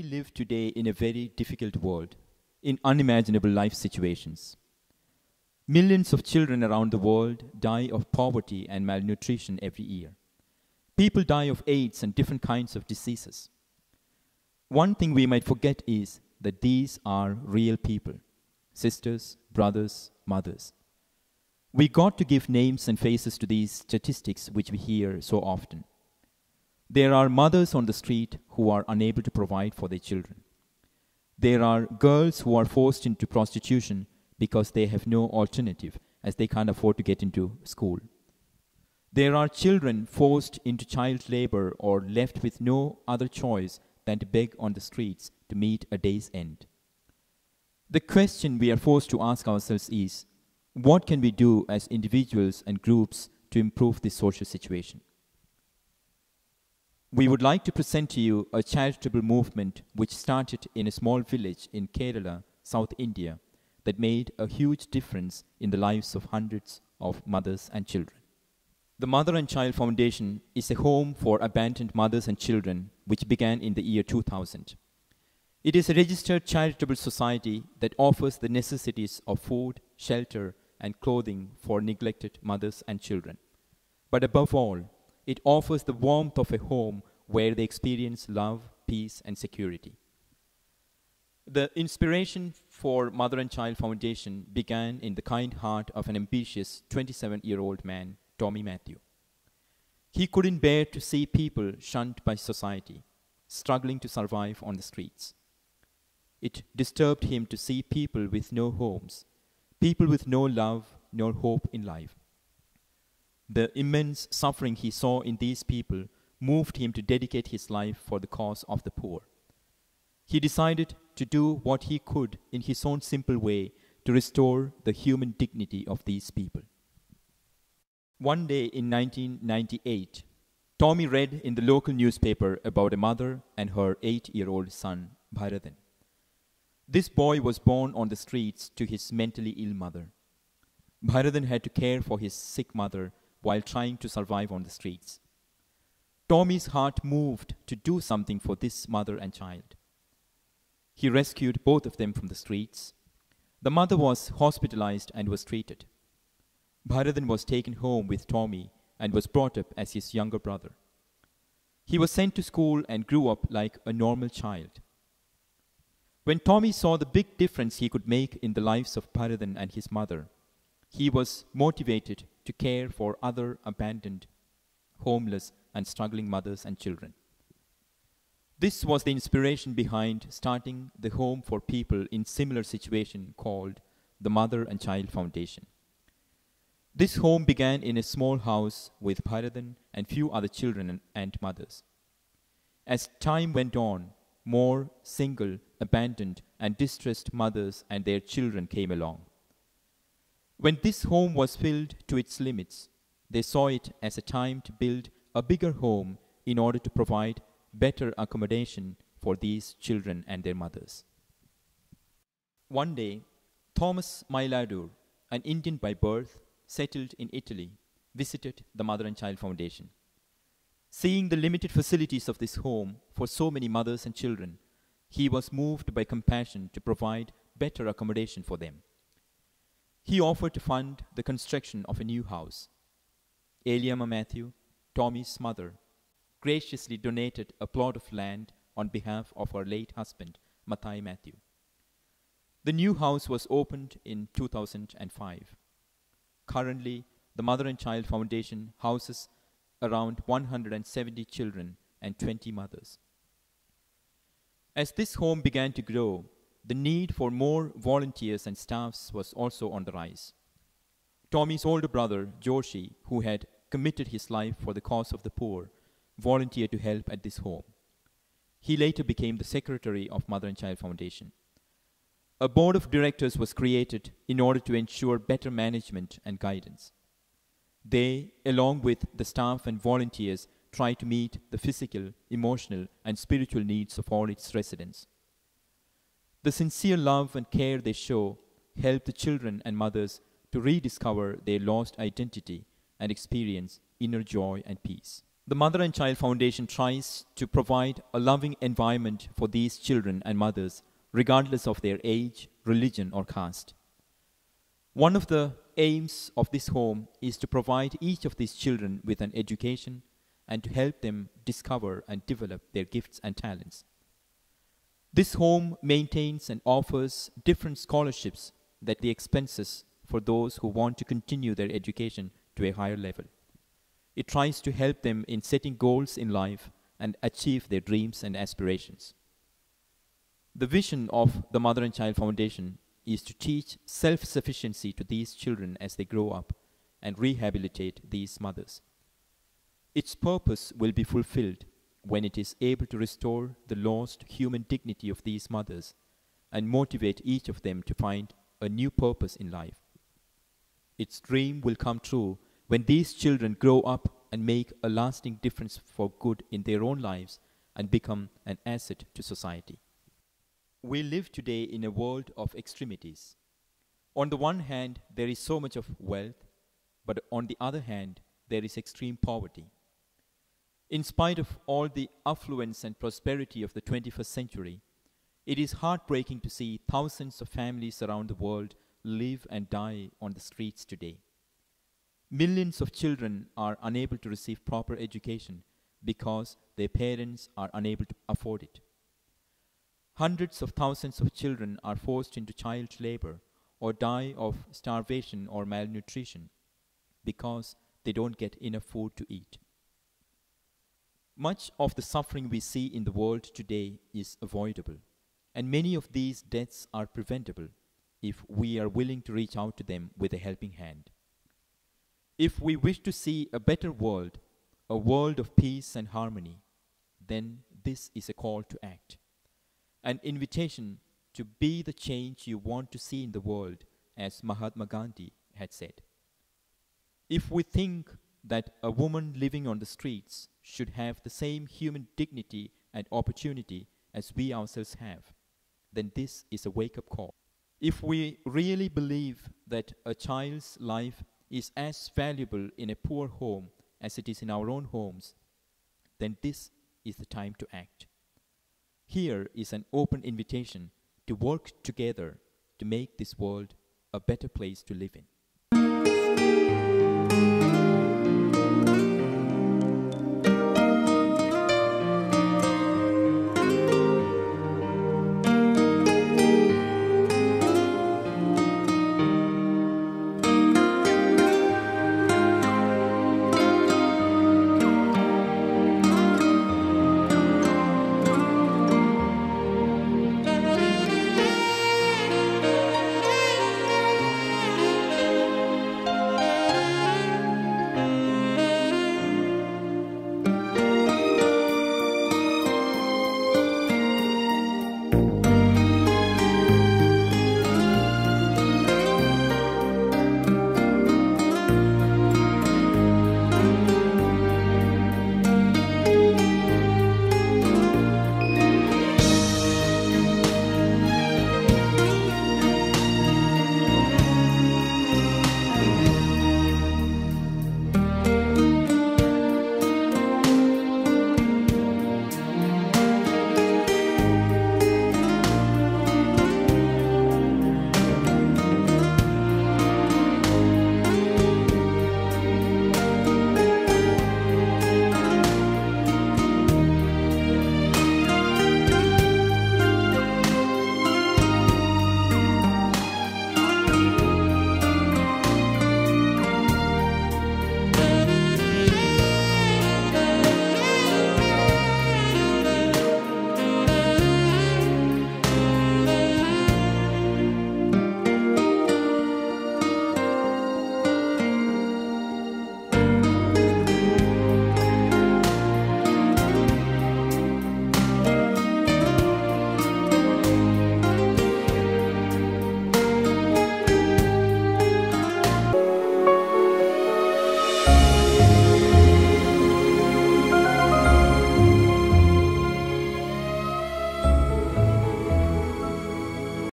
live today in a very difficult world, in unimaginable life situations. Millions of children around the world die of poverty and malnutrition every year. People die of AIDS and different kinds of diseases. One thing we might forget is that these are real people, sisters, brothers, mothers. We got to give names and faces to these statistics which we hear so often. There are mothers on the street who are unable to provide for their children. There are girls who are forced into prostitution because they have no alternative, as they can't afford to get into school. There are children forced into child labor or left with no other choice than to beg on the streets to meet a day's end. The question we are forced to ask ourselves is, what can we do as individuals and groups to improve this social situation? We would like to present to you a charitable movement which started in a small village in Kerala, South India, that made a huge difference in the lives of hundreds of mothers and children. The Mother and Child Foundation is a home for abandoned mothers and children which began in the year 2000. It is a registered charitable society that offers the necessities of food, shelter, and clothing for neglected mothers and children. But above all, it offers the warmth of a home where they experience love, peace, and security. The inspiration for Mother and Child Foundation began in the kind heart of an ambitious 27-year-old man, Tomy. He couldn't bear to see people shunned by society, struggling to survive on the streets. It disturbed him to see people with no homes, people with no love, nor hope in life. The immense suffering he saw in these people moved him to dedicate his life for the cause of the poor. He decided to do what he could in his own simple way to restore the human dignity of these people. One day in 1998, Tomy read in the local newspaper about a mother and her 8-year-old son, Bharathan. This boy was born on the streets to his mentally ill mother. Bharathan had to care for his sick mother while trying to survive on the streets. Tomy's heart moved to do something for this mother and child. He rescued both of them from the streets. The mother was hospitalized and was treated. Bharathan was taken home with Tomy and was brought up as his younger brother. He was sent to school and grew up like a normal child. When Tomy saw the big difference he could make in the lives of Bharathan and his mother, he was motivated to care for other abandoned, homeless, and struggling mothers and children. This was the inspiration behind starting the home for people in similar situation called the Mother and Child Foundation. This home began in a small house with Bharathan and few other children and mothers. As time went on, more single, abandoned, and distressed mothers and their children came along. When this home was filled to its limits, they saw it as a time to build a bigger home in order to provide better accommodation for these children and their mothers. One day, Thomas Mailadur, an Indian by birth, settled in Italy, visited the Mother and Child Foundation. Seeing the limited facilities of this home for so many mothers and children, he was moved by compassion to provide better accommodation for them. He offered to fund the construction of a new house. Eliama Matthew, Tomy's mother, graciously donated a plot of land on behalf of her late husband, Mathai Matthew. The new house was opened in 2005. Currently, the Mother and Child Foundation houses around 170 children and 20 mothers. As this home began to grow, the need for more volunteers and staffs was also on the rise. Tomy's older brother, Joshys, who had committed his life for the cause of the poor, volunteered to help at this home. He later became the secretary of Mother and Child Foundation. A board of directors was created in order to ensure better management and guidance. They, along with the staff and volunteers, try to meet the physical, emotional, and spiritual needs of all its residents. The sincere love and care they show help the children and mothers to rediscover their lost identity and experience inner joy and peace. The Mother and Child Foundation tries to provide a loving environment for these children and mothers, regardless of their age, religion, or caste. One of the aims of this home is to provide each of these children with an education and to help them discover and develop their gifts and talents. This home maintains and offers different scholarships at the expenses for those who want to continue their education to a higher level. It tries to help them in setting goals in life and achieve their dreams and aspirations. The vision of the Mother and Child Foundation is to teach self-sufficiency to these children as they grow up and rehabilitate these mothers. Its purpose will be fulfilled when it is able to restore the lost human dignity of these mothers and motivate each of them to find a new purpose in life. Its dream will come true when these children grow up and make a lasting difference for good in their own lives and become an asset to society. We live today in a world of extremities. On the one hand, there is so much of wealth, but on the other hand, there is extreme poverty. In spite of all the affluence and prosperity of the 21st century, it is heartbreaking to see thousands of families around the world live and die on the streets today. Millions of children are unable to receive proper education because their parents are unable to afford it. Hundreds of thousands of children are forced into child labor or die of starvation or malnutrition because they don't get enough food to eat. Much of the suffering we see in the world today is avoidable, and many of these deaths are preventable if we are willing to reach out to them with a helping hand. If we wish to see a better world, a world of peace and harmony, then this is a call to act, an invitation to be the change you want to see in the world, as Mahatma Gandhi had said. If we think that a woman living on the streets should have the same human dignity and opportunity as we ourselves have, then this is a wake-up call. If we really believe that a child's life is as valuable in a poor home as it is in our own homes, then this is the time to act. Here is an open invitation to work together to make this world a better place to live in.